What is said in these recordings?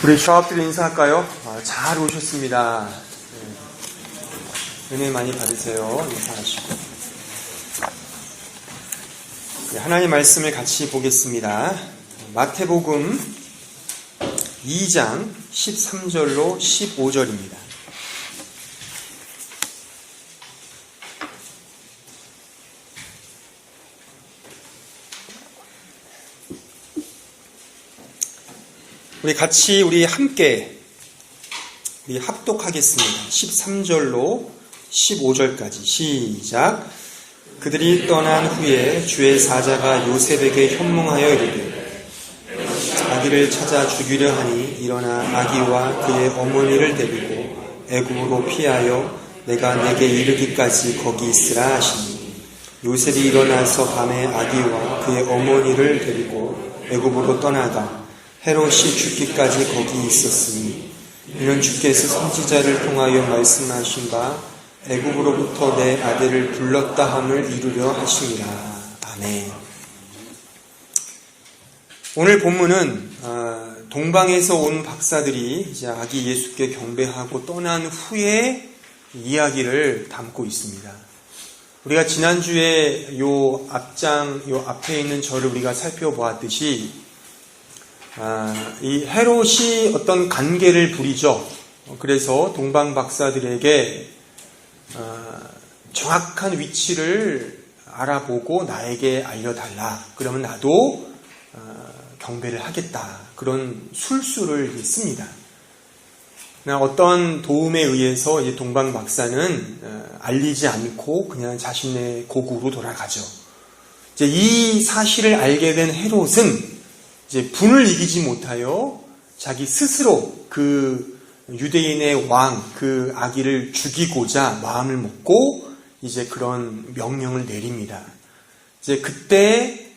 우리 샤업들 인사할까요? 잘 오셨습니다. 은혜 많이 받으세요. 인사하시고. 하나님 말씀을 같이 보겠습니다. 마태복음 2장 13절로 15절입니다. 우리 함께 합독하겠습니다. 13절로 15절까지 시작. 그들이 떠난 후에 주의 사자가 요셉에게 현몽하여 이르되 아기를 찾아 죽이려 하니 일어나 아기와 그의 어머니를 데리고 애굽으로 피하여 내가 내게 이르기까지 거기 있으라 하시니 요셉이 일어나서 밤에 아기와 그의 어머니를 데리고 애굽으로 떠나가 헤롯이 죽기까지 거기 있었으니 이는 주께서 선지자를 통하여 말씀하신 바 애굽으로부터 내 아들을 불렀다 함을 이루려 하심이라. 아멘. 오늘 본문은 동방에서 온 박사들이 이제 아기 예수께 경배하고 떠난 후에 이야기를 담고 있습니다. 우리가 지난주에 요 앞에 있는 절을 우리가 살펴보았듯이 이 헤롯이 어떤 간계를 부리죠. 그래서 동방 박사들에게 정확한 위치를 알아보고 나에게 알려달라. 그러면 나도 경배를 하겠다. 그런 술수를 씁니다. 어떤 도움에 의해서 이제 동방 박사는 알리지 않고 그냥 자신의 고국으로 돌아가죠. 이제 이 사실을 알게 된 헤롯은 이제 분을 이기지 못하여 자기 스스로 그 유대인의 왕, 그 아기를 죽이고자 마음을 먹고 이제 그런 명령을 내립니다. 이제 그때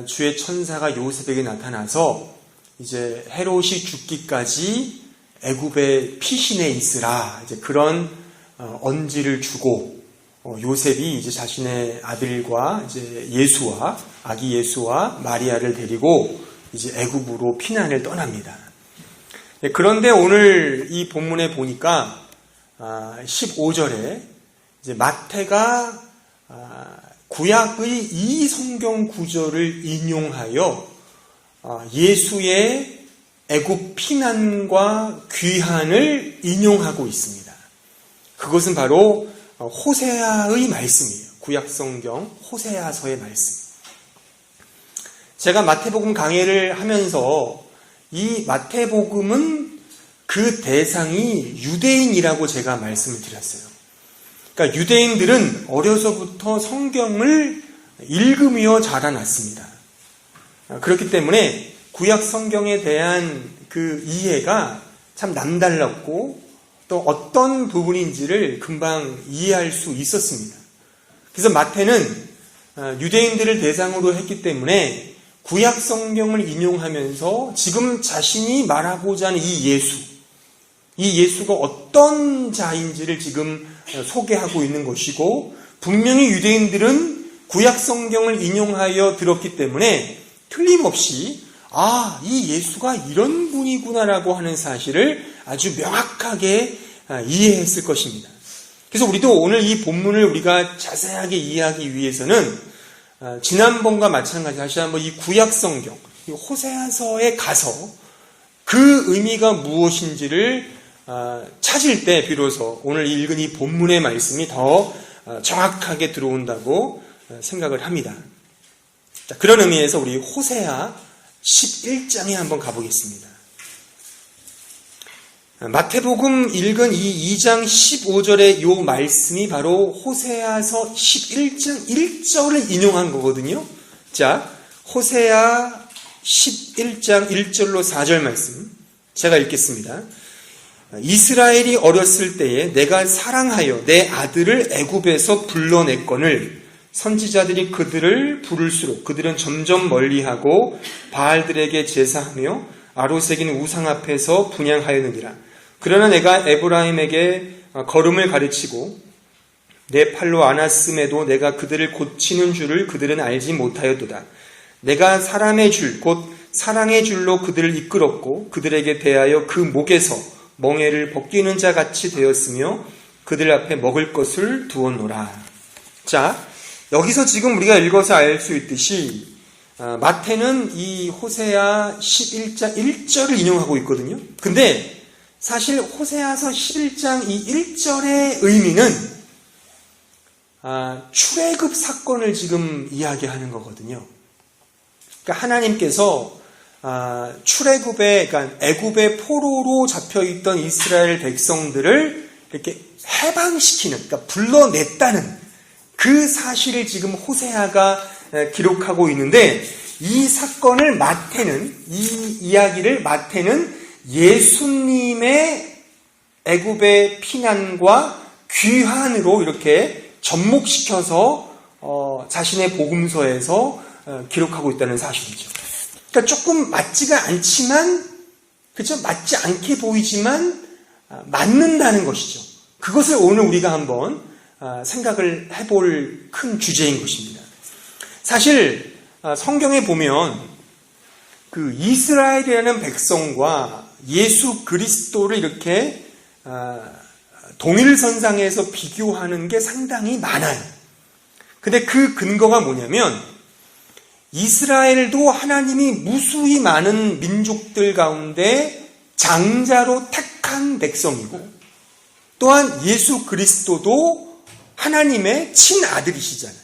주의 천사가 요셉에게 나타나서 이제 헤롯이 죽기까지 애굽의 피신에 있으라. 이제 그런 언지를 주고 요셉이 이제 자신의 아들과 이제 아기 예수와 마리아를 데리고 이제 애굽으로 피난을 떠납니다. 그런데 오늘 이 본문에 보니까 15절에 이제 마태가 구약의 이 성경 구절을 인용하여 예수의 애굽 피난과 귀환을 인용하고 있습니다. 그것은 바로 호세아의 말씀이에요. 구약 성경 호세아서의 말씀. 제가 마태복음 강해를 하면서 이 마태복음은 그 대상이 유대인이라고 제가 말씀을 드렸어요. 그러니까 유대인들은 어려서부터 성경을 읽으며 자라났습니다. 그렇기 때문에 구약 성경에 대한 그 이해가 참 남달랐고 또 어떤 부분인지를 금방 이해할 수 있었습니다. 그래서 마태는 유대인들을 대상으로 했기 때문에 구약 성경을 인용하면서 지금 자신이 말하고자 하는 이 예수가 어떤 자인지를 지금 소개하고 있는 것이고 분명히 유대인들은 구약 성경을 인용하여 들었기 때문에 틀림없이 이 예수가 이런 분이구나라고 하는 사실을 아주 명확하게 이해했을 것입니다. 그래서 우리도 오늘 이 본문을 우리가 자세하게 이해하기 위해서는 지난번과 마찬가지 다시 한번 이 구약 성경, 이 호세아서에 가서 그 의미가 무엇인지를 찾을 때 비로소 오늘 읽은 이 본문의 말씀이 더 정확하게 들어온다고 생각을 합니다. 자, 그런 의미에서 우리 호세아 11장에 한번 가보겠습니다. 마태복음 읽은 이 2장 15절의 이 말씀이 바로 호세아서 11장 1절을 인용한 거거든요. 자, 호세아 11장 1절로 4절 말씀 제가 읽겠습니다. 이스라엘이 어렸을 때에 내가 사랑하여 내 아들을 애굽에서 불러냈거늘 선지자들이 그들을 부를수록 그들은 점점 멀리하고 바알들에게 제사하며 아로새긴 우상 앞에서 분향하였느니라. 그러나 내가 에브라임에게 걸음을 가르치고 내 팔로 안았음에도 내가 그들을 고치는 줄을 그들은 알지 못하였도다. 내가 사람의 줄 곧 사랑의 줄로 그들을 이끌었고 그들에게 대하여 그 목에서 멍에를 벗기는 자 같이 되었으며 그들 앞에 먹을 것을 두었노라. 자, 여기서 지금 우리가 읽어서 알 수 있듯이 마태는 이 호세아 11장 1절을 인용하고 있거든요. 근데 사실 호세아서 11장 이 1절의 의미는 출애굽 사건을 지금 이야기하는 거거든요. 그러니까 하나님께서 출애굽의, 그러니까 애굽의 포로로 잡혀있던 이스라엘 백성들을 이렇게 해방시키는, 그러니까 불러냈다는 그 사실을 지금 호세아가 기록하고 있는데, 이 사건을 이 이야기를 마태는 예수님의 애굽의 피난과 귀환으로 이렇게 접목시켜서 자신의 복음서에서 기록하고 있다는 사실이죠. 그러니까 조금 맞지가 않지만, 그렇죠? 맞지 않게 보이지만 맞는다는 것이죠. 그것을 오늘 우리가 한번 생각을 해볼 큰 주제인 것입니다. 사실 성경에 보면 그 이스라엘이라는 백성과 예수 그리스도를 이렇게 동일선상에서 비교하는 게 상당히 많아요. 근데 그 근거가 뭐냐면 이스라엘도 하나님이 무수히 많은 민족들 가운데 장자로 택한 백성이고 또한 예수 그리스도도 하나님의 친아들이시잖아요.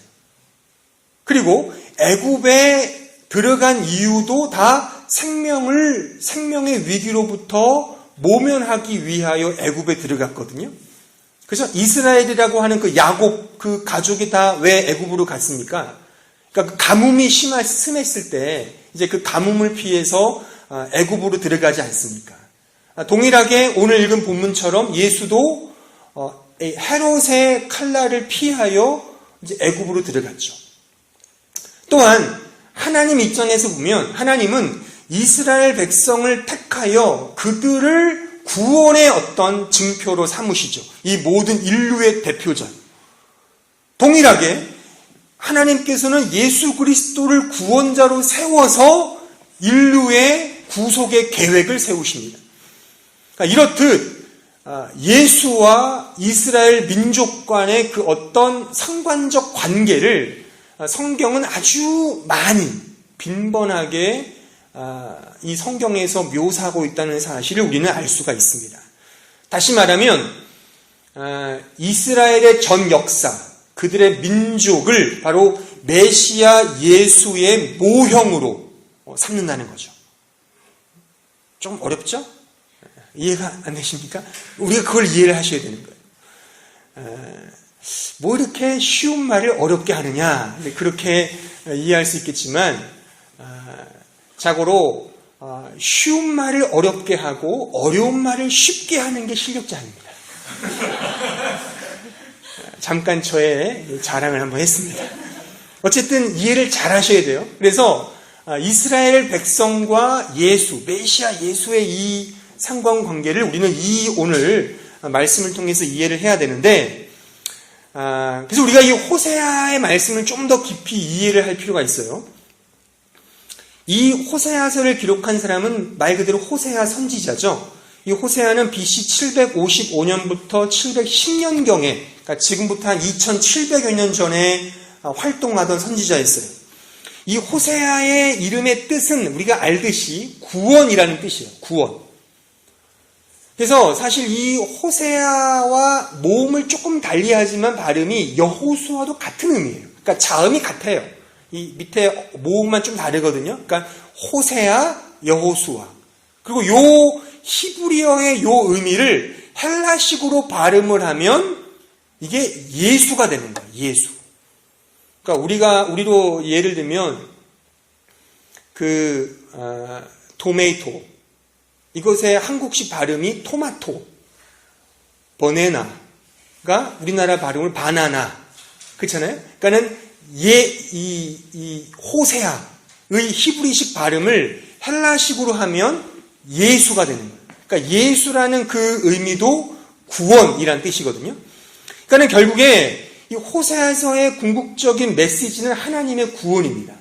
그리고 애굽에 들어간 이유도 다 생명의 위기로부터 모면하기 위하여 애굽에 들어갔거든요. 그래서 이스라엘이라고 하는 그 야곱 그 가족이 다 왜 애굽으로 갔습니까? 그러니까 그 가뭄이 심했을 때 이제 그 가뭄을 피해서 애굽으로 들어가지 않습니까? 동일하게 오늘 읽은 본문처럼 예수도 헤롯의 칼날을 피하여 이제 애굽으로 들어갔죠. 또한 하나님 입장에서 보면 하나님은 이스라엘 백성을 택하여 그들을 구원의 어떤 증표로 삼으시죠. 이 모든 인류의 대표자. 동일하게 하나님께서는 예수 그리스도를 구원자로 세워서 인류의 구속의 계획을 세우십니다. 그러니까 이렇듯 예수와 이스라엘 민족 간의 그 어떤 상관적 관계를 성경은 아주 많이 빈번하게 이 성경에서 묘사하고 있다는 사실을 우리는 알 수가 있습니다. 다시 말하면 이스라엘의 전 역사, 그들의 민족을 바로 메시아 예수의 모형으로 삼는다는 거죠. 좀 어렵죠? 이해가 안 되십니까? 우리가 그걸 이해를 하셔야 되는 거예요. 뭐 이렇게 쉬운 말을 어렵게 하느냐, 그렇게 이해할 수 있겠지만 자고로 쉬운 말을 어렵게 하고 어려운 말을 쉽게 하는 게 실력자입니다. 잠깐 저의 자랑을 한번 했습니다. 어쨌든 이해를 잘 하셔야 돼요. 그래서 이스라엘 백성과 예수, 메시아 예수의 이 상관관계를 우리는 이 오늘 말씀을 통해서 이해를 해야 되는데, 그래서 우리가 이 호세아의 말씀을 좀 더 깊이 이해를 할 필요가 있어요. 이 호세아서를 기록한 사람은 말 그대로 호세아 선지자죠. 이 호세아는 BC 755년부터 710년경에, 그러니까 지금부터 한 2700여 년 전에 활동하던 선지자였어요. 이 호세아의 이름의 뜻은 우리가 알듯이 구원이라는 뜻이에요. 구원. 그래서 사실 이 호세아와 모음을 조금 달리하지만 발음이 여호수아도 같은 의미예요. 그러니까 자음이 같아요. 이 밑에 모음만 좀 다르거든요. 그러니까 호세아, 여호수아. 그리고 요 히브리어의 요 의미를 헬라식으로 발음을 하면 이게 예수가 되는 거예요. 예수. 그러니까 우리로 예를 들면 토메이토. 이것의 한국식 발음이 토마토, 버네나가 우리나라 발음을 바나나. 그렇잖아요? 그러니까는 이 호세아의 히브리식 발음을 헬라식으로 하면 예수가 되는 거예요. 그러니까 예수라는 그 의미도 구원이란 뜻이거든요. 그러니까는 결국에 이 호세아서의 궁극적인 메시지는 하나님의 구원입니다.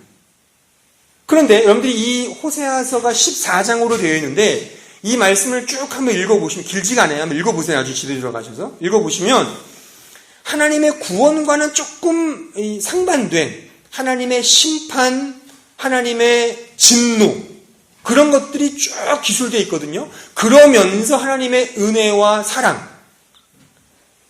그런데 여러분들이 이 호세아서가 14장으로 되어 있는데 이 말씀을 쭉 한번 읽어보시면, 길지가 않아요. 한번 읽어보세요. 아주 집에 들어가셔서 읽어보시면 하나님의 구원과는 조금 상반된 하나님의 심판, 하나님의 진노, 그런 것들이 쭉 기술되어 있거든요. 그러면서 하나님의 은혜와 사랑,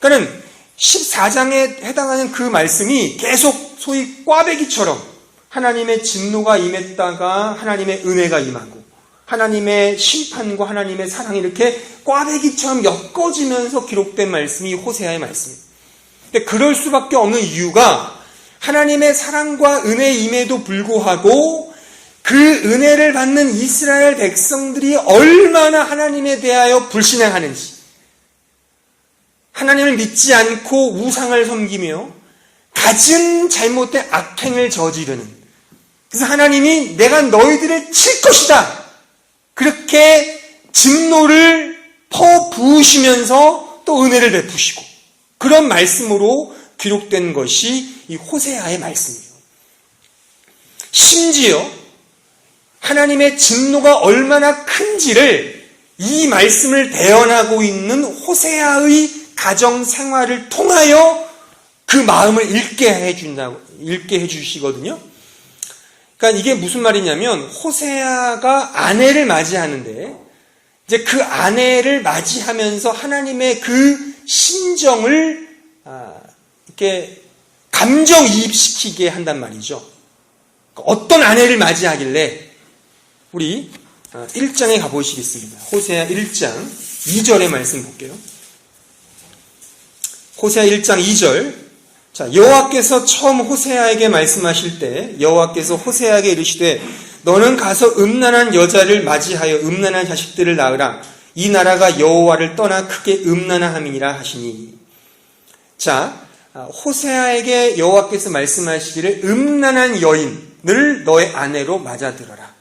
그러니까 14장에 해당하는 그 말씀이 계속 소위 꽈배기처럼 하나님의 진노가 임했다가 하나님의 은혜가 임하고 하나님의 심판과 하나님의 사랑이 이렇게 꽈배기처럼 엮어지면서 기록된 말씀이 호세아의 말씀입니다. 근데 그럴 수밖에 없는 이유가 하나님의 사랑과 은혜임에도 불구하고 그 은혜를 받는 이스라엘 백성들이 얼마나 하나님에 대하여 불신앙하는지, 하나님을 믿지 않고 우상을 섬기며 갖은 잘못된 악행을 저지르는, 그래서 하나님이 내가 너희들을 칠 것이다, 그렇게 진노를 퍼부으시면서 또 은혜를 베푸시고, 그런 말씀으로 기록된 것이 이 호세아의 말씀이에요. 심지어 하나님의 진노가 얼마나 큰지를 이 말씀을 대언하고 있는 호세아의 가정 생활을 통하여 그 마음을 읽게 해주시거든요. 그러니까 이게 무슨 말이냐면, 호세아가 아내를 맞이하는데 이제 그 아내를 맞이하면서 하나님의 그 심정을 이렇게 감정이입시키게 한단 말이죠. 어떤 아내를 맞이하길래, 우리 1장에 가보시겠습니다. 호세아 1장 2절의 말씀 볼게요. 호세아 1장 2절. 자, 여호와께서 처음 호세아에게 말씀하실 때 여호와께서 호세아에게 이르시되 너는 가서 음란한 여자를 맞이하여 음란한 자식들을 낳으라. 이 나라가 여호와를 떠나 크게 음란함이니라 하시니. 자, 호세아에게 여호와께서 말씀하시기를 음란한 여인을 너의 아내로 맞아들어라.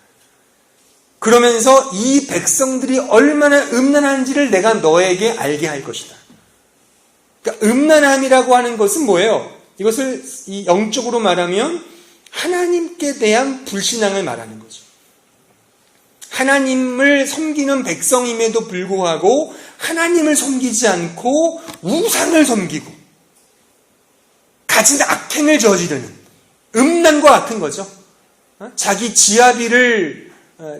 그러면서 이 백성들이 얼마나 음란한지를 내가 너에게 알게 할 것이다. 그러니까 음란함이라고 하는 것은 뭐예요? 이것을 영적으로 말하면 하나님께 대한 불신앙을 말하는 거죠. 하나님을 섬기는 백성임에도 불구하고 하나님을 섬기지 않고 우상을 섬기고 가진 악행을 저지르는 음란과 같은 거죠. 자기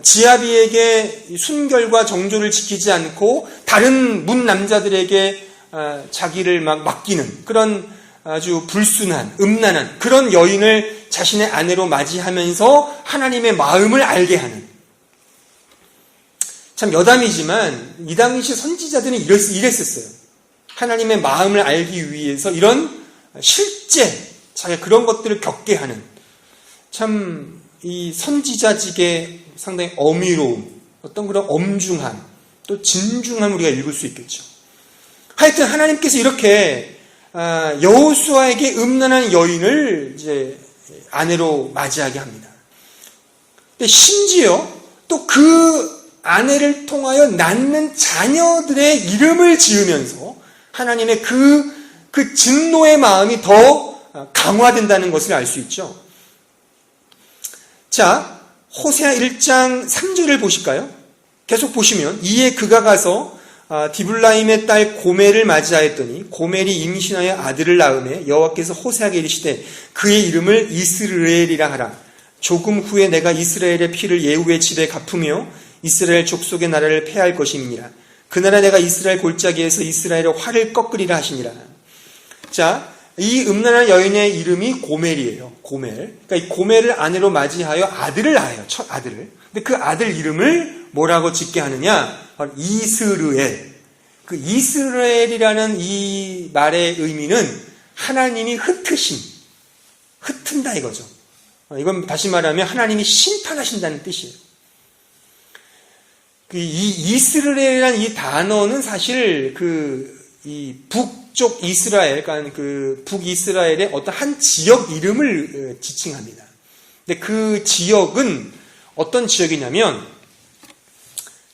지아비에게 순결과 정조를 지키지 않고 다른 문 남자들에게 자기를 막 맡기는 그런 아주 불순한, 음란한 그런 여인을 자신의 아내로 맞이하면서 하나님의 마음을 알게 하는. 참 여담이지만 이 당시 선지자들은 이랬었어요. 하나님의 마음을 알기 위해서 이런 실제 자기가 그런 것들을 겪게 하는, 참 이 선지자직의 상당히 어미로움, 어떤 그런 엄중함, 또 진중함을 우리가 읽을 수 있겠죠. 하여튼 하나님께서 이렇게 여호수아에게 음란한 여인을 이제 아내로 맞이하게 합니다. 근데 심지어 또 그 아내를 통하여 낳는 자녀들의 이름을 지으면서 하나님의 그 진노의 마음이 더 강화된다는 것을 알 수 있죠. 자, 호세아 1장 3절을 보실까요? 계속 보시면, 이에 그가 가서 디블라임의 딸 고멜을 맞이하였더니 고멜이 임신하여 아들을 낳으매 여호와께서 호세아에게 이르시되 그의 이름을 이스르엘이라 하라. 조금 후에 내가 이스라엘의 피를 예후의 집에 갚으며 이스라엘 족속의 나라를 패할 것임이니라. 그 나라 내가 이스라엘 골짜기에서 이스라엘의 활을 꺾으리라 하시니라. 자, 이 음란한 여인의 이름이 고멜이에요. 고멜. 그러니까 이 고멜을 아내로 맞이하여 아들을 낳아요. 첫 아들을. 근데 그 아들 이름을 뭐라고 짓게 하느냐? 바로 이스르엘. 그 이스라엘이라는 이 말의 의미는 하나님이 흩으심, 흩은다 이거죠. 이건 다시 말하면 하나님이 심판하신다는 뜻이에요. 이 이스라엘이라는 이 단어는 사실 이 북쪽 이스라엘, 그러니까 그 북이스라엘의 어떤 한 지역 이름을 지칭합니다. 근데 그 지역은 어떤 지역이냐면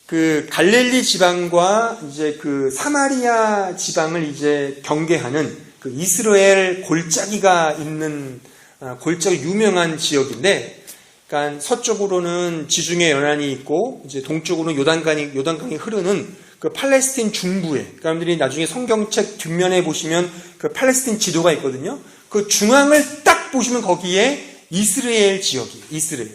그 갈릴리 지방과 이제 그 사마리아 지방을 이제 경계하는 그 이스라엘 골짜기가 있는 골짜기 유명한 지역인데, 그러니까 서쪽으로는 지중해 연안이 있고 이제 동쪽으로는 요단강이 흐르는 그 팔레스틴 중부에, 여러분들이 나중에 성경책 뒷면에 보시면 그 팔레스틴 지도가 있거든요. 그 중앙을 딱 보시면 거기에 이스라엘 지역이에요. 이스라엘.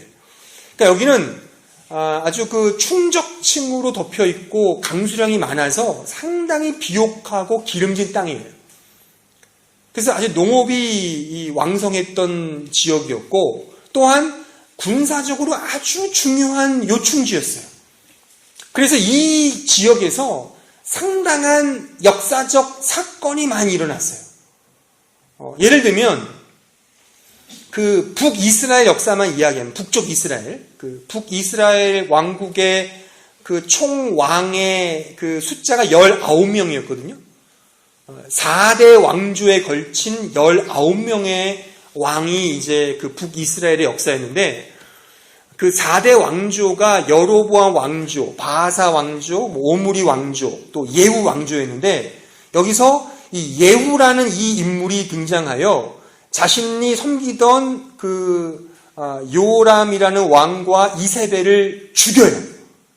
그러니까 여기는 아주 그 충적층으로 덮여 있고 강수량이 많아서 상당히 비옥하고 기름진 땅이에요. 그래서 아주 농업이 왕성했던 지역이었고 또한 군사적으로 아주 중요한 요충지였어요. 그래서 이 지역에서 상당한 역사적 사건이 많이 일어났어요. 예를 들면 그 북이스라엘 역사만 이야기하면 북쪽 이스라엘, 그 북이스라엘 왕국의 그 총왕의 그 숫자가 19명이었거든요. 4대 왕조에 걸친 19명의 왕이 이제 그 북이스라엘의 역사였는데 그 4대 왕조가 여로보암 왕조, 바하사 왕조, 오므리 왕조, 또 예후 왕조였는데 여기서 이 예후라는 이 인물이 등장하여 자신이 섬기던 그 요람이라는 왕과 이세벨을 죽여요.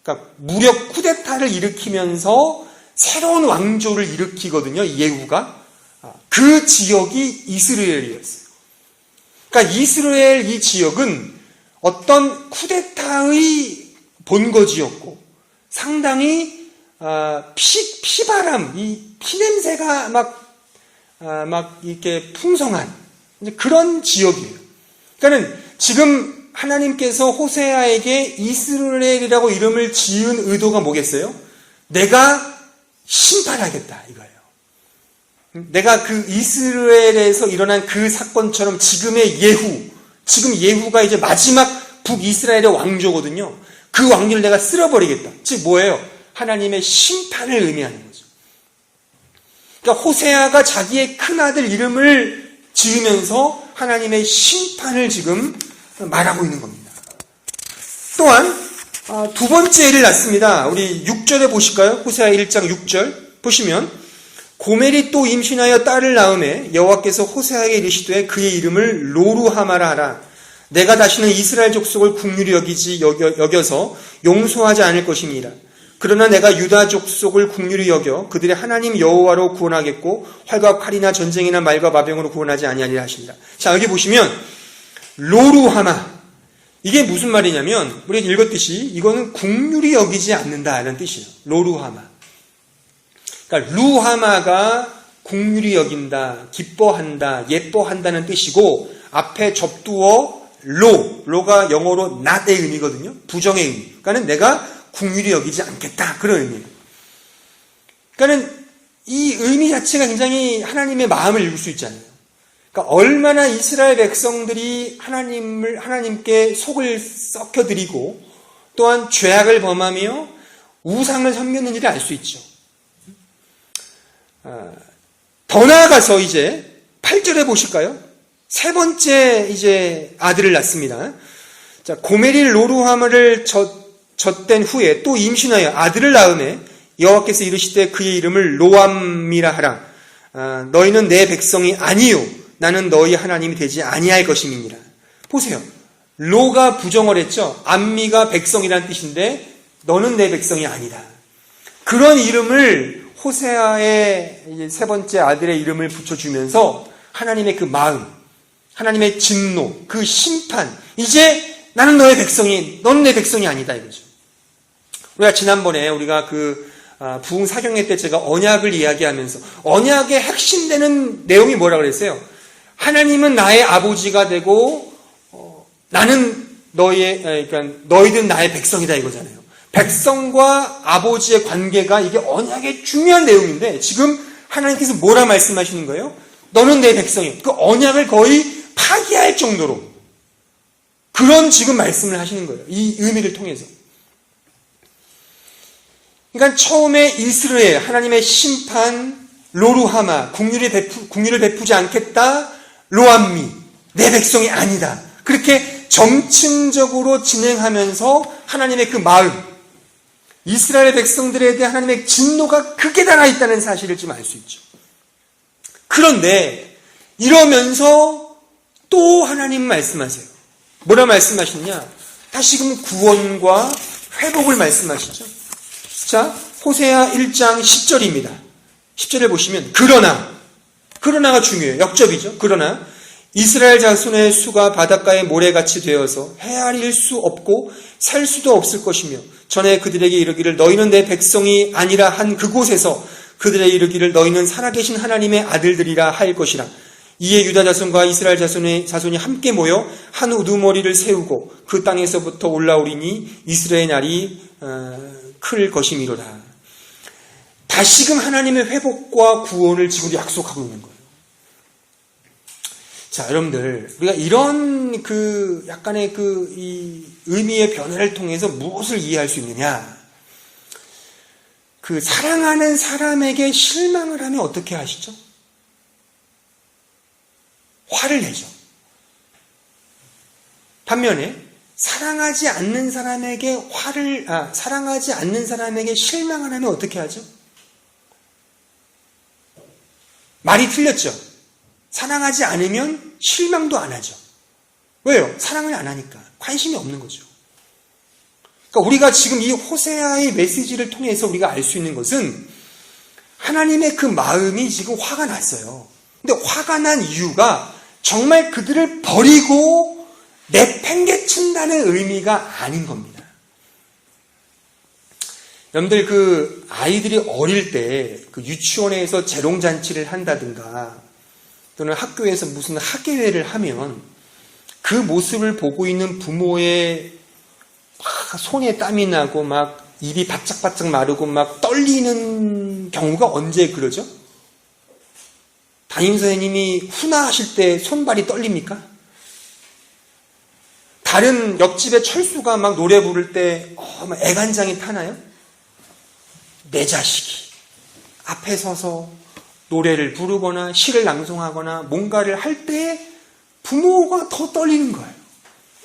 그러니까 무력 쿠데타를 일으키면서 새로운 왕조를 일으키거든요. 예후가. 그 지역이 이스라엘이었어요. 그러니까 이스라엘 이 지역은 어떤 쿠데타의 본거지였고 상당히 피바람, 이 피냄새가 막 이렇게 풍성한 그런 지역이에요. 그러니까는 지금 하나님께서 호세아에게 이스라엘이라고 이름을 지은 의도가 뭐겠어요? 내가 심판하겠다 이거예요. 내가 그 이스라엘에서 일어난 그 사건처럼 지금의 지금 예후가 이제 마지막 북이스라엘의 왕조거든요. 그 왕조를 내가 쓸어버리겠다. 즉 뭐예요? 하나님의 심판을 의미하는 거죠. 그러니까 호세아가 자기의 큰아들 이름을 지으면서 하나님의 심판을 지금 말하고 있는 겁니다. 또한 두 번째 일을 낳습니다. 우리 6절에 보실까요? 호세아 1장 6절 보시면 고멜이 또 임신하여 딸을 낳음에 여호와께서 호세아에게 이르시되 그의 이름을 로루하마라 하라. 내가 다시는 이스라엘 족속을 국률이 여겨서 용서하지 않을 것입니다. 그러나 내가 유다 족속을 국률이 여겨 그들의 하나님 여호와로 구원하겠고 활과 칼이나 전쟁이나 말과 마병으로 구원하지 아니하리라 하십니다. 자, 여기 보시면 로루하마, 이게 무슨 말이냐면 우리가 읽었듯이 이거는 국률이 여기지 않는다는 뜻이에요. 로루하마. 그러니까 루하마가 국률이 여긴다, 기뻐한다, 예뻐한다는 뜻이고 앞에 접두어 로가 영어로 not의 의미거든요. 부정의 의미. 그러니까 내가 국률이 여기지 않겠다, 그런 의미예요. 그러니까 이 의미 자체가 굉장히 하나님의 마음을 읽을 수 있잖아요. 그러니까 얼마나 이스라엘 백성들이 하나님께 속을 썩혀드리고 또한 죄악을 범하며 우상을 섬겼는지를 알 수 있죠. 더 나아가서 이제 8절에 보실까요? 세 번째 이제 아들을 낳습니다. 자, 고멜이 로루하마를 젖된 후에 또 임신하여 아들을 낳음에 여호와께서 이르시되 그의 이름을 로암이라 하라. 너희는 내 백성이 아니요 나는 너희 하나님이 되지 아니할 것임이니라. 보세요. 로가 부정을 했죠. 암미가 백성이라는 뜻인데 너는 내 백성이 아니다. 그런 이름을 호세아의 이제 세 번째 아들의 이름을 붙여주면서 하나님의 그 마음, 하나님의 진노, 그 심판, 이제 나는 너의 백성이, 너는 내 백성이 아니다 이거죠. 우리가 지난번에 우리가 그 부흥 사경회 때 제가 언약을 이야기하면서 언약의 핵심되는 내용이 뭐라고 그랬어요? 하나님은 나의 아버지가 되고 나는 그러니까 너희들은 나의 백성이다 이거잖아요. 백성과 아버지의 관계가 이게 언약의 중요한 내용인데 지금 하나님께서 뭐라 말씀하시는 거예요? 너는 내 백성이야. 그 언약을 거의 파기할 정도로 그런 지금 말씀을 하시는 거예요. 이 의미를 통해서. 그러니까 처음에 이스라엘, 하나님의 심판, 로루하마, 국률을 베푸지 않겠다, 로암미, 내 백성이 아니다. 그렇게 점층적으로 진행하면서 하나님의 그 마음, 이스라엘 백성들에 대한 하나님의 진노가 극에 달하 있다는 사실을 좀 알 수 있죠. 그런데 이러면서 또 하나님 말씀하세요. 뭐라 말씀하시느냐? 다시금 구원과 회복을 말씀하시죠. 자, 호세아 1장 10절입니다. 10절에 보시면 그러나가 중요해요. 역접이죠. 그러나 이스라엘 자손의 수가 바닷가의 모래같이 되어서 헤아릴 수 없고 살 수도 없을 것이며 전에 그들에게 이르기를 너희는 내 백성이 아니라 한 그곳에서 그들에게 이르기를 너희는 살아계신 하나님의 아들들이라 할 것이라. 이에 유다 자손과 이스라엘 자손이 함께 모여 한 우두머리를 세우고 그 땅에서부터 올라오리니 이스라엘 날이 클 것이미로다. 다시금 하나님의 회복과 구원을 지금 약속하고 있는 거예요. 자, 여러분들, 우리가 이런 약간의 이 의미의 변화를 통해서 무엇을 이해할 수 있느냐? 사랑하는 사람에게 실망을 하면 어떻게 하시죠? 화를 내죠. 반면에 사랑하지 않는 사람에게 실망을 하면 어떻게 하죠? 말이 틀렸죠. 사랑하지 않으면 실망도 안 하죠. 왜요? 사랑을 안 하니까. 관심이 없는 거죠. 그러니까 우리가 지금 이 호세아의 메시지를 통해서 우리가 알 수 있는 것은 하나님의 그 마음이 지금 화가 났어요. 근데 화가 난 이유가 정말 그들을 버리고 내팽개친다는 의미가 아닌 겁니다. 여러분들 아이들이 어릴 때 유치원에서 재롱잔치를 한다든가 또는 학교에서 무슨 학예회를 하면 그 모습을 보고 있는 부모의 막 손에 땀이 나고 막 입이 바짝바짝 마르고 막 떨리는 경우가 언제 그러죠? 담임선생님이 훈화하실 때 손발이 떨립니까? 다른 옆집의 철수가 막 노래 부를 때 막 애간장이 타나요? 내 자식이 앞에 서서 노래를 부르거나 시를 낭송하거나 뭔가를 할 때 부모가 더 떨리는 거예요.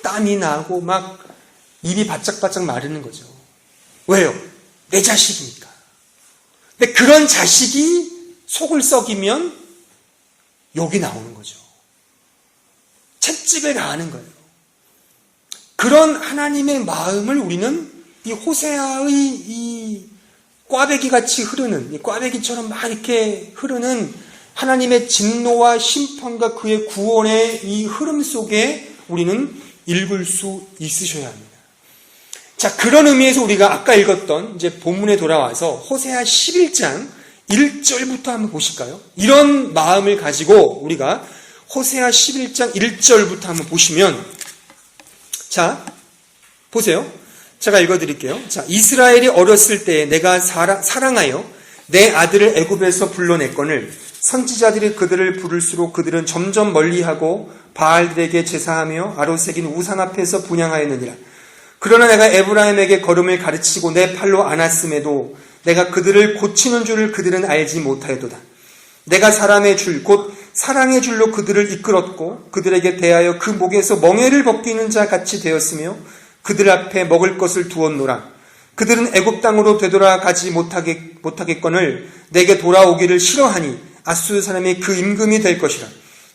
땀이 나고 막 입이 바짝바짝 마르는 거죠. 왜요? 내 자식이니까. 근데 그런 자식이 속을 썩이면 욕이 나오는 거죠. 찻집에 가는 거예요. 그런 하나님의 마음을 우리는 이 호세아의 이 꽈배기같이 흐르는, 이 꽈배기처럼 막 이렇게 흐르는 하나님의 진노와 심판과 그의 구원의 이 흐름 속에 우리는 읽을 수 있으셔야 합니다. 자, 그런 의미에서 우리가 아까 읽었던 이제 본문에 돌아와서 호세아 11장 1절부터 한번 보실까요? 이런 마음을 가지고 우리가 호세아 11장 1절부터 한번 보시면, 자, 보세요. 제가 읽어드릴게요. 자, 이스라엘이 어렸을 때에 내가 사랑하여 내 아들을 애굽에서 불러냈거늘 선지자들이 그들을 부를수록 그들은 점점 멀리하고 바알들에게 제사하며 아로새긴 우상 앞에서 분향하였느니라. 그러나 내가 에브라임에게 걸음을 가르치고 내 팔로 안았음에도 내가 그들을 고치는 줄을 그들은 알지 못하였도다. 내가 사람의 줄 곧 사랑의 줄로 그들을 이끌었고 그들에게 대하여 그 목에서 멍에를 벗기는 자 같이 되었으며 그들 앞에 먹을 것을 두었노라. 그들은 애굽 땅으로 되돌아가지 못하겠거늘 내게 돌아오기를 싫어하니 아수르 사람이 그 임금이 될 것이라.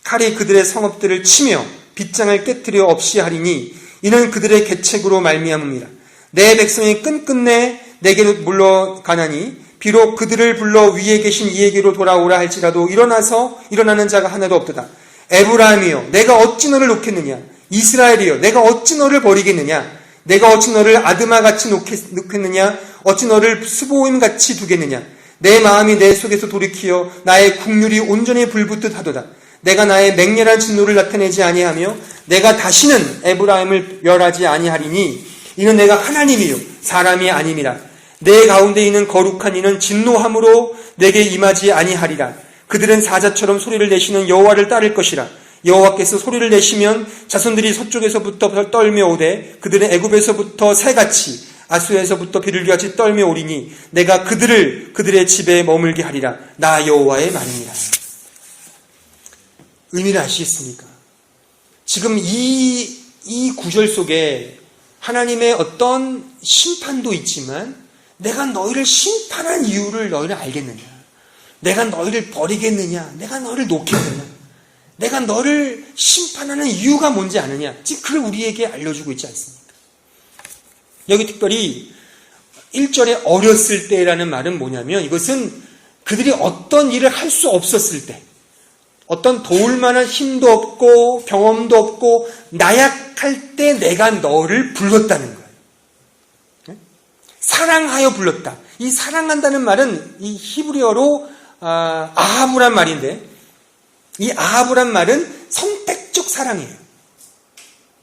칼이 그들의 성읍들을 치며 빗장을 깨뜨려 없이 하리니 이는 그들의 계책으로 말미암음이라. 내 백성이 끝끝내 내게로 물러가나니 비록 그들을 불러 위에 계신 이에게로 돌아오라 할지라도 일어나는 자가 하나도 없도다. 에브라임이여 내가 어찌 너를 놓겠느냐. 이스라엘이여 내가 어찌 너를 버리겠느냐. 내가 어찌 너를 아드마같이 놓겠느냐. 어찌 너를 수보임같이 두겠느냐. 내 마음이 내 속에서 돌이키어 나의 국률이 온전히 불붙듯 하도다. 내가 나의 맹렬한 진노를 나타내지 아니하며 내가 다시는 에브라임을 멸하지 아니하리니 이는 내가 하나님이요 사람이 아님이라. 내 가운데 있는 거룩한 이는 진노함으로 내게 임하지 아니하리라. 그들은 사자처럼 소리를 내시는 여호와를 따를 것이라. 여호와께서 소리를 내시면 자손들이 서쪽에서부터 떨며 오되 그들은 애굽에서부터 새같이 아수에서부터 비둘기같이 떨며 오리니 내가 그들의 집에 머물게 하리라. 나 여호와의 말이니라. 의미를 아시겠습니까? 지금 이 구절 속에 하나님의 어떤 심판도 있지만 내가 너희를 심판한 이유를 너희는 알겠느냐? 내가 너희를 버리겠느냐? 내가 너희를 놓겠느냐? 내가 너를 심판하는 이유가 뭔지 아느냐? 지금 그걸 우리에게 알려주고 있지 않습니까? 여기 특별히 1절에 어렸을 때라는 말은 뭐냐면 이것은 그들이 어떤 일을 할 수 없었을 때, 어떤 도울 만한 힘도 없고 경험도 없고 나약할 때 내가 너를 불렀다는 거예요. 사랑하여 불렀다. 이 사랑한다는 말은 이 히브리어로 아하부란 말인데, 이 아하부란 말은 선택적 사랑이에요.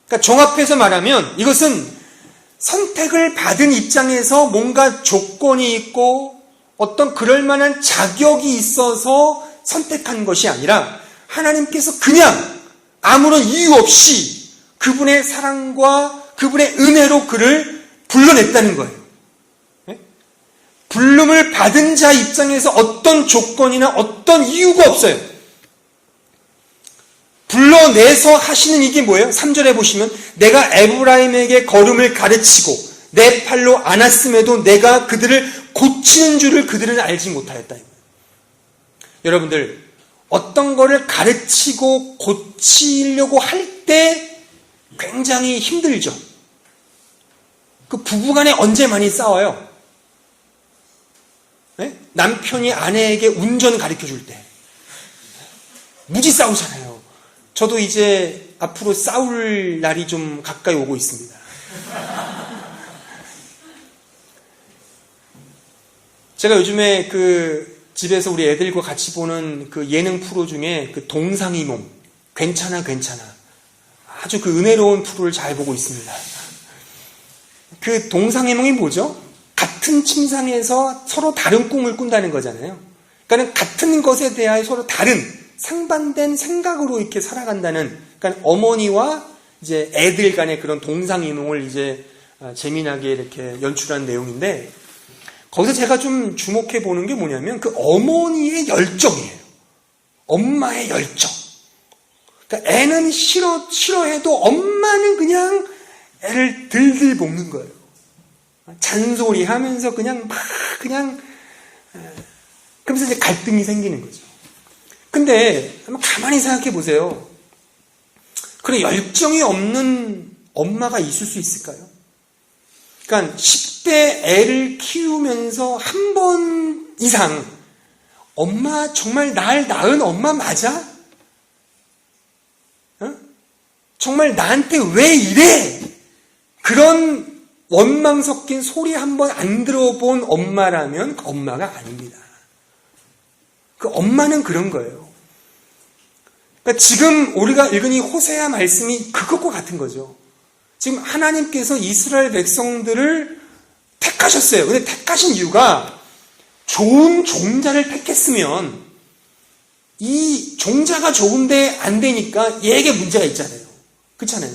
그러니까 종합해서 말하면 이것은 선택을 받은 입장에서 뭔가 조건이 있고 어떤 그럴 만한 자격이 있어서 선택한 것이 아니라 하나님께서 그냥 아무런 이유 없이 그분의 사랑과 그분의 은혜로 그를 불러냈다는 거예요. 부름을 받은 자 입장에서 어떤 조건이나 어떤 이유가 없어요. 불러내서 하시는 이게 뭐예요? 3절에 보시면 내가 에브라임에게 걸음을 가르치고 내 팔로 안았음에도 내가 그들을 고치는 줄을 그들은 알지 못하였다. 여러분들 어떤 거를 가르치고 고치려고 할 때 굉장히 힘들죠. 그 부부간에 언제 많이 싸워요? 네? 남편이 아내에게 운전 가르쳐줄 때 무지 싸우잖아요. 저도 이제 앞으로 싸울 날이 좀 가까이 오고 있습니다. 제가 요즘에 그 집에서 우리 애들과 같이 보는 그 예능 프로 중에 그 동상이몽, 괜찮아 아주 그 은혜로운 프로를 잘 보고 있습니다. 그 동상이몽이 뭐죠? 같은 침상에서 서로 다른 꿈을 꾼다는 거잖아요. 그러니까 같은 것에 대하여 서로 다른 상반된 생각으로 이렇게 살아간다는, 그러니까 어머니와 이제 애들 간의 그런 동상이몽을 이제 재미나게 이렇게 연출한 내용인데, 거기서 제가 좀 주목해 보는 게 뭐냐면 그 어머니의 열정이에요. 엄마의 열정. 그러니까 애는 싫어해도 엄마는 그냥 애를 들들 볶는 거예요. 잔소리 하면서 그냥 그러면서 이제 갈등이 생기는 거죠. 근데 한번 가만히 생각해 보세요. 그래, 열정이 없는 엄마가 있을 수 있을까요? 그러니까 10대 애를 키우면서 한 번 이상 엄마 정말 날 낳은 엄마 맞아? 어? 정말 나한테 왜 이래? 그런 원망 섞인 소리 한 번 안 들어본 엄마라면 그 엄마가 아닙니다. 그 엄마는 그런 거예요. 그러니까 지금 우리가 읽은 이 호세아 말씀이 그것과 같은 거죠. 지금 하나님께서 이스라엘 백성들을 택하셨어요. 근데 택하신 이유가 좋은 종자를 택했으면 이 종자가 좋은데 안 되니까 얘에게 문제가 있잖아요. 그렇잖아요.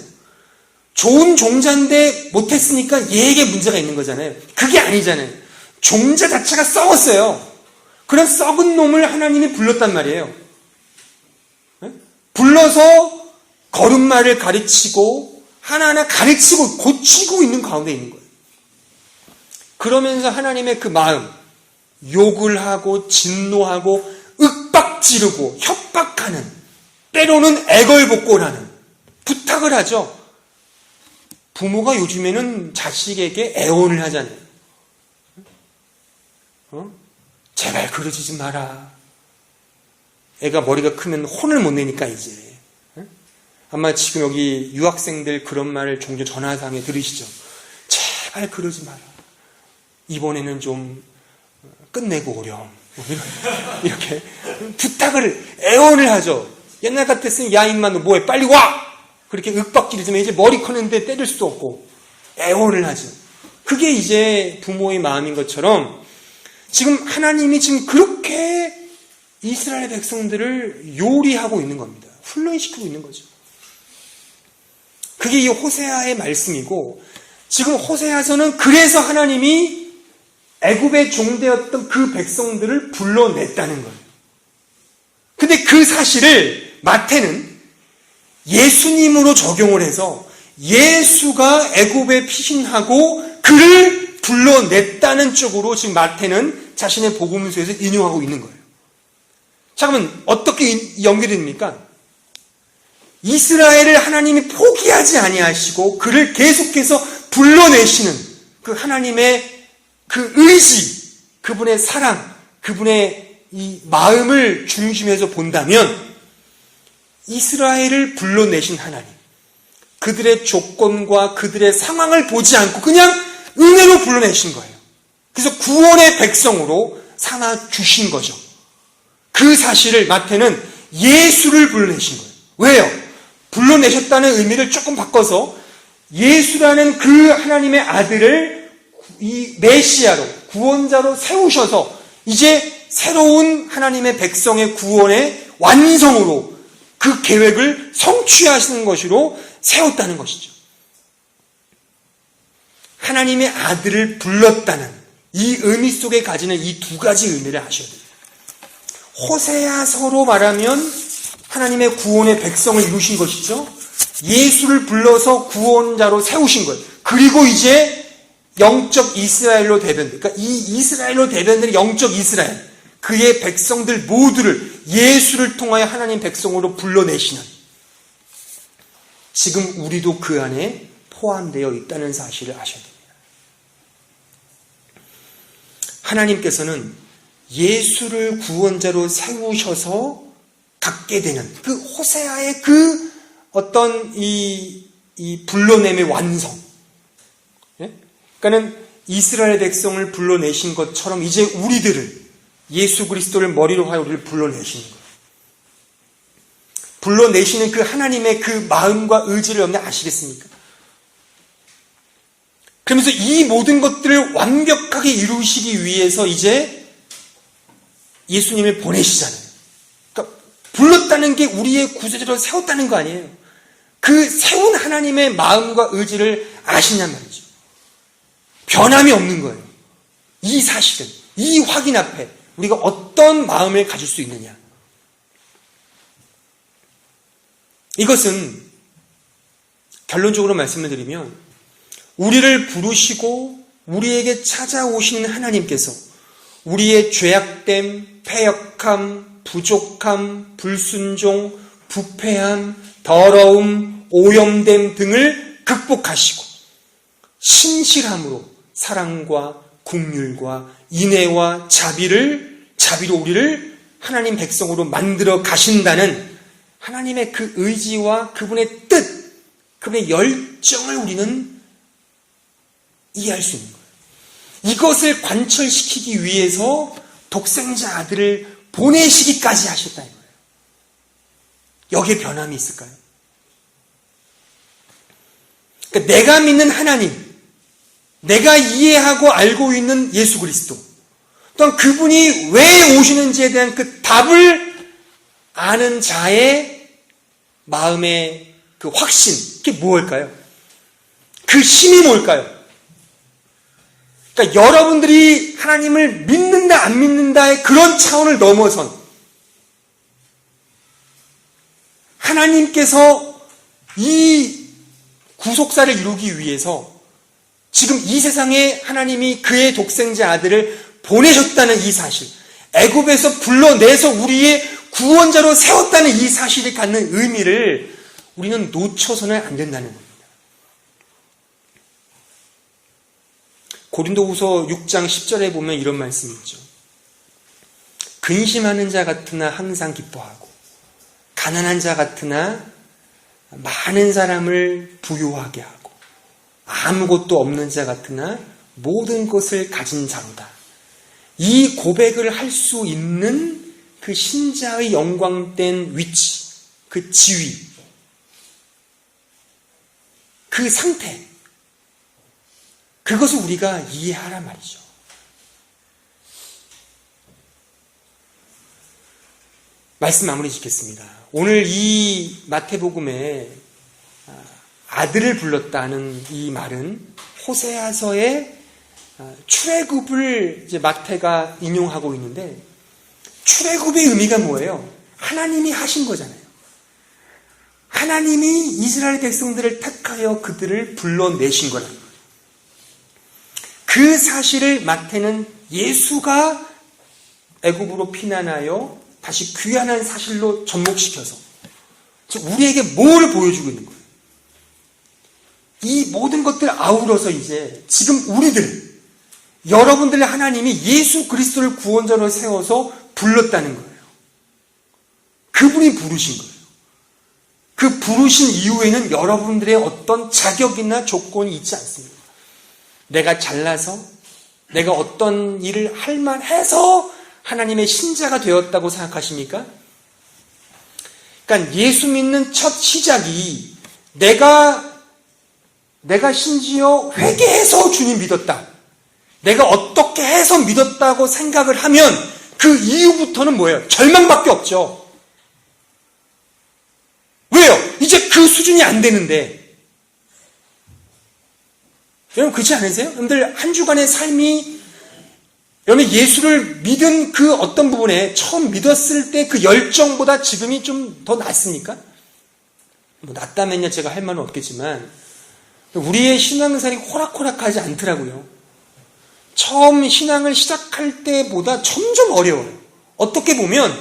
좋은 종자인데 못했으니까 얘에게 문제가 있는 거잖아요. 그게 아니잖아요. 종자 자체가 썩었어요. 그런 썩은 놈을 하나님이 불렀단 말이에요. 불러서 걸음마를 가르치고 하나하나 가르치고 고치고 있는 가운데 있는 거예요. 그러면서 하나님의 그 마음, 욕을 하고 진노하고 윽박지르고 협박하는, 때로는 애걸복걸하는 부탁을 하죠. 부모가 요즘에는 자식에게 애원을 하잖아요. 제발 그러지 좀 마라. 애가 머리가 크면 혼을 못 내니까 이제. 아마 지금 여기 유학생들 그런 말을 종종 전화상에 들으시죠. 제발 그러지 마라. 이번에는 좀 끝내고 오렴. 이렇게 부탁을, 애원을 하죠. 옛날 같았으면 야 임마 너 뭐해 빨리 와! 그렇게 윽박지르지만 이제 머리 크는데 때릴 수도 없고 애원을 하죠. 그게 이제 부모의 마음인 것처럼 지금 하나님이 지금 그렇게 이스라엘 백성들을 요리하고 있는 겁니다. 훈련시키고 있는 거죠. 그게 이 호세아의 말씀이고, 지금 호세아서는 그래서 하나님이 애굽의 종되었던 그 백성들을 불러냈다는 거예요. 근데 그 사실을 마태는 예수님으로 적용을 해서 예수가 애굽에 피신하고 그를 불러냈다는 쪽으로 지금 마태는 자신의 복음서에서 인용하고 있는 거예요. 자, 그러면 어떻게 연결이 됩니까? 이스라엘을 하나님이 포기하지 아니하시고 그를 계속해서 불러내시는 그 하나님의 그 의지, 그분의 사랑, 그분의 이 마음을 중심에서 본다면 이스라엘을 불러내신 하나님, 그들의 조건과 그들의 상황을 보지 않고 그냥 은혜로 불러내신 거예요. 그래서 구원의 백성으로 삼아 주신 거죠. 그 사실을 마태는 예수를 불러내신 거예요. 왜요? 불러내셨다는 의미를 조금 바꿔서 예수라는 그 하나님의 아들을 이 메시아로, 구원자로 세우셔서 이제 새로운 하나님의 백성의 구원의 완성으로 그 계획을 성취하시는 것으로 세웠다는 것이죠. 하나님의 아들을 불렀다는 이 의미 속에 가지는 이 두 가지 의미를 아셔야 돼요. 호세아서로 말하면 하나님의 구원의 백성을 이루신 것이죠. 예수를 불러서 구원자로 세우신 거예요. 그리고 이제 영적 이스라엘로 대변들, 그러니까 이 이스라엘로 대변되는 영적 이스라엘, 그의 백성들 모두를 예수를 통하여 하나님 백성으로 불러내시는, 지금 우리도 그 안에 포함되어 있다는 사실을 아셔야 됩니다. 하나님께서는 예수를 구원자로 세우셔서 갖게 되는 그 호세아의 그 어떤 이 불러냄의 완성. 예? 그러니까는 이스라엘 백성을 불러내신 것처럼 이제 우리들을, 예수 그리스도를 머리로 하여 우리를 불러내시는 거예요. 불러내시는 그 하나님의 그 마음과 의지를 여러분 아시겠습니까? 그러면서 이 모든 것들을 완벽하게 이루시기 위해서 이제 예수님을 보내시잖아요. 그러니까 불렀다는 게 우리의 구세주로 세웠다는 거 아니에요. 그 세운 하나님의 마음과 의지를 아시냔 말이죠. 변함이 없는 거예요. 이 사실은, 이 확인 앞에 우리가 어떤 마음을 가질 수 있느냐. 이것은 결론적으로 말씀을 드리면 우리를 부르시고 우리에게 찾아오시는 하나님께서 우리의 죄악됨, 패역함, 부족함, 불순종, 부패함, 더러움, 오염됨 등을 극복하시고 신실함으로 사랑과 긍휼과 인애와 자비로 우리를 하나님 백성으로 만들어 가신다는 하나님의 그 의지와 그분의 뜻, 그분의 열정을 우리는 이해할 수 있는 거예요. 이것을 관철시키기 위해서 독생자 아들을 보내시기까지 하셨다는 거예요. 여기에 변함이 있을까요? 그러니까 내가 믿는 하나님, 내가 이해하고 알고 있는 예수 그리스도, 또한 그분이 왜 오시는지에 대한 그 답을 아는 자의 마음의 그 확신, 그게 무엇일까요? 그 힘이 뭘까요? 그러니까 여러분들이 하나님을 믿는다 안 믿는다의 그런 차원을 넘어선 하나님께서 이 구속사를 이루기 위해서 지금 이 세상에 하나님이 그의 독생자 아들을 보내셨다는 이 사실, 애굽에서 불러내서 우리의 구원자로 세웠다는 이 사실이 갖는 의미를 우리는 놓쳐서는 안 된다는 겁니다. 고린도후서 6장 10절에 보면 이런 말씀이 있죠. 근심하는 자 같으나 항상 기뻐하고 가난한 자 같으나 많은 사람을 부유하게 하고 아무것도 없는 자 같으나 모든 것을 가진 자로다. 이 고백을 할 수 있는 그 신자의 영광된 위치, 그 지위, 그 상태, 그것을 우리가 이해하란 말이죠. 말씀 마무리 짓겠습니다. 오늘 이 마태복음에 아들을 불렀다는 이 말은 호세아서의 출애굽을 이제 마태가 인용하고 있는데, 출애굽의 의미가 뭐예요? 하나님이 하신 거잖아요. 하나님이 이스라엘 백성들을 택하여 그들을 불러내신 거라는 거예요. 그 사실을 마태는 예수가 애굽으로 피난하여 다시 귀환한 사실로 접목시켜서 우리에게 뭐를 보여주고 있는 거예요? 이 모든 것들 아우러서 이제 지금 우리들, 여러분들의 하나님이 예수 그리스도를 구원자로 세워서 불렀다는 거예요. 그분이 부르신 거예요. 그 부르신 이후에는 여러분들의 어떤 자격이나 조건이 있지 않습니다. 내가 잘나서, 내가 어떤 일을 할 만해서 하나님의 신자가 되었다고 생각하십니까? 그러니까 예수 믿는 첫 시작이 내가 심지어 회개해서 주님 믿었다. 내가 어떻게 해서 믿었다고 생각을 하면 그 이후부터는 뭐예요? 절망밖에 없죠. 왜요? 이제 그 수준이 안 되는데. 여러분 그렇지 않으세요? 여러분들 한 주간의 삶이 여러분 예수를 믿은 그 어떤 부분에 처음 믿었을 때 그 열정보다 지금이 좀 더 낫습니까? 뭐 낫다면요 제가 할 말은 없겠지만 우리의 신앙생활이 호락호락하지 않더라고요. 처음 신앙을 시작할 때보다 점점 어려워요. 어떻게 보면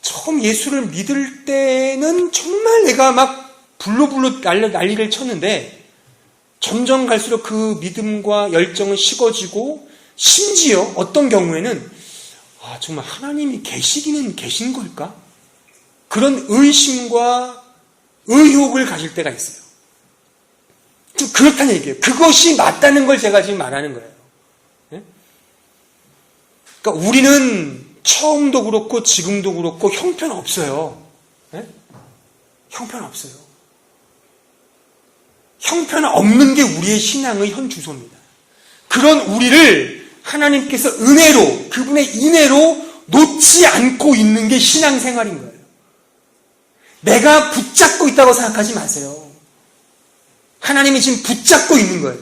처음 예수를 믿을 때는 정말 내가 막 불로불로 난리를 쳤는데 점점 갈수록 그 믿음과 열정은 식어지고 심지어 어떤 경우에는 정말 하나님이 계시기는 계신 걸까? 그런 의심과 의혹을 가질 때가 있어요. 좀 그렇다는 얘기예요. 그것이 맞다는 걸 제가 지금 말하는 거예요. 네? 그러니까 우리는 처음도 그렇고 지금도 그렇고 형편없어요. 네? 형편없어요. 형편없는 게 우리의 신앙의 현 주소입니다. 그런 우리를 하나님께서 은혜로, 그분의 인애로 놓지 않고 있는 게 신앙생활인 거예요. 내가 붙잡고 있다고 생각하지 마세요. 하나님이 지금 붙잡고 있는 거예요.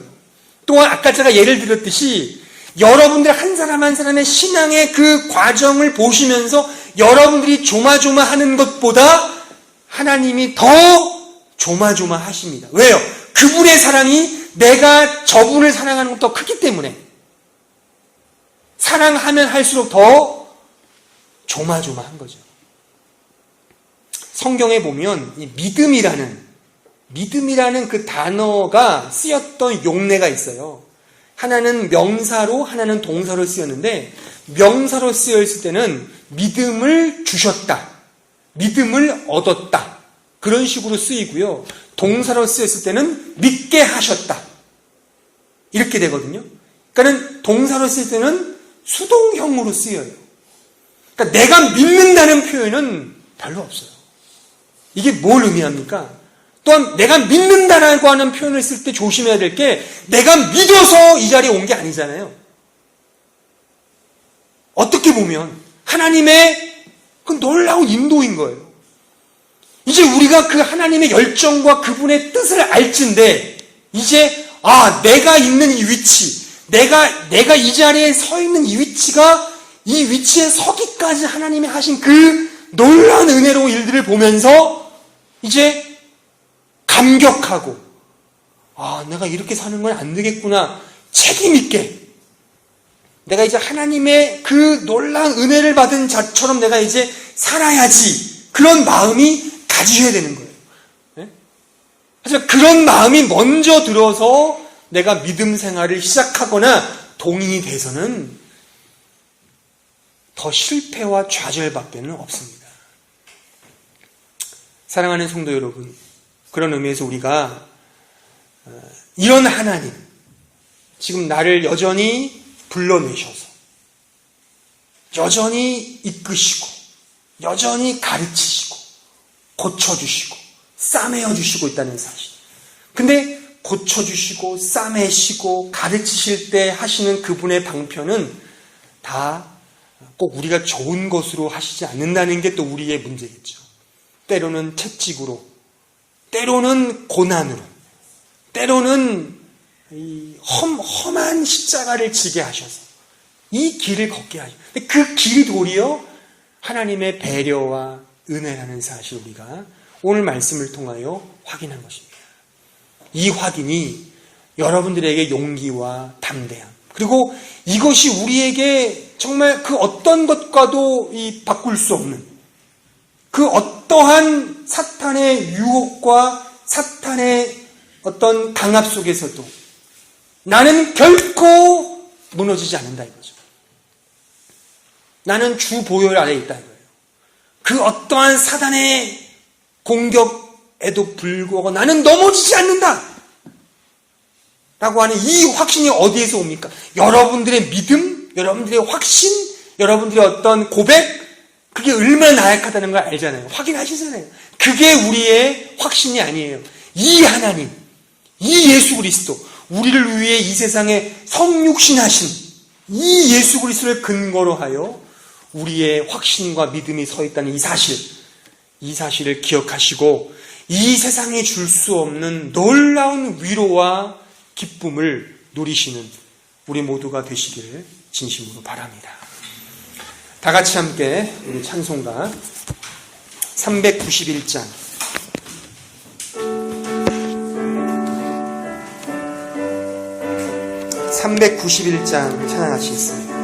또한 아까 제가 예를 들었듯이 여러분들 한 사람 한 사람의 신앙의 그 과정을 보시면서 여러분들이 조마조마하는 것보다 하나님이 더 조마조마하십니다. 왜요? 그분의 사랑이 내가 저분을 사랑하는 것보다 크기 때문에 사랑하면 할수록 더 조마조마한 거죠. 성경에 보면 이 믿음이라는 그 단어가 쓰였던 용례가 있어요. 하나는 명사로, 하나는 동사로 쓰였는데 명사로 쓰여 있을 때는 믿음을 주셨다, 믿음을 얻었다 그런 식으로 쓰이고요. 동사로 쓰였을 때는 믿게 하셨다 이렇게 되거든요. 그러니까는 동사로 쓰일 때는 수동형으로 쓰여요. 그러니까 내가 믿는다는 표현은 별로 없어요. 이게 뭘 의미합니까? 또한 내가 믿는다라고 하는 표현을 쓸 때 조심해야 될 게 내가 믿어서 이 자리에 온 게 아니잖아요. 어떻게 보면 하나님의 그 놀라운 인도인 거예요. 이제 우리가 그 하나님의 열정과 그분의 뜻을 알진데 이제 내가 있는 이 위치, 내가 이 자리에 서 있는 이 위치가 이 위치에 서기까지 하나님이 하신 그 놀라운 은혜로운 일들을 보면서 이제 감격하고 내가 이렇게 사는 건 안 되겠구나 책임있게 내가 이제 하나님의 그 놀라운 은혜를 받은 자처럼 내가 이제 살아야지 그런 마음이 가지셔야 되는 거예요. 네? 하지만 그런 마음이 먼저 들어서 내가 믿음 생활을 시작하거나 동인이 돼서는 더 실패와 좌절밖에 없습니다. 사랑하는 성도 여러분, 그런 의미에서 우리가 이런 하나님, 지금 나를 여전히 불러내셔서 여전히 이끄시고 여전히 가르치시고 고쳐주시고 싸매어주시고 있다는 사실. 근데 고쳐주시고 싸매시고 가르치실 때 하시는 그분의 방편은 다 꼭 우리가 좋은 것으로 하시지 않는다는 게 또 우리의 문제겠죠. 때로는 채찍으로, 때로는 고난으로, 때로는 이 험한 십자가를 지게 하셔서 이 길을 걷게 하셔서 그 길이 도리어 하나님의 배려와 은혜라는 사실 우리가 오늘 말씀을 통하여 확인한 것입니다. 이 확인이 여러분들에게 용기와 담대함, 그리고 이것이 우리에게 정말 그 어떤 것과도 바꿀 수 없는 그 어떠한 사탄의 유혹과 사탄의 어떤 강압 속에서도 나는 결코 무너지지 않는다 이거죠. 나는 주 보혈 아래에 있다 이거예요. 그 어떠한 사단의 공격에도 불구하고 나는 넘어지지 않는다 라고 하는 이 확신이 어디에서 옵니까? 여러분들의 믿음, 여러분들의 확신, 여러분들의 어떤 고백, 그게 얼마나 나약하다는 걸 알잖아요. 확인하시잖아요. 그게 우리의 확신이 아니에요. 이 하나님, 이 예수 그리스도, 우리를 위해 이 세상에 성육신하신 이 예수 그리스도를 근거로 하여 우리의 확신과 믿음이 서 있다는 이 사실을 기억하시고 이 세상에 줄 수 없는 놀라운 위로와 기쁨을 누리시는 우리 모두가 되시기를 진심으로 바랍니다. 다 같이 함께 우리 찬송가 391장 찬양하시겠습니다.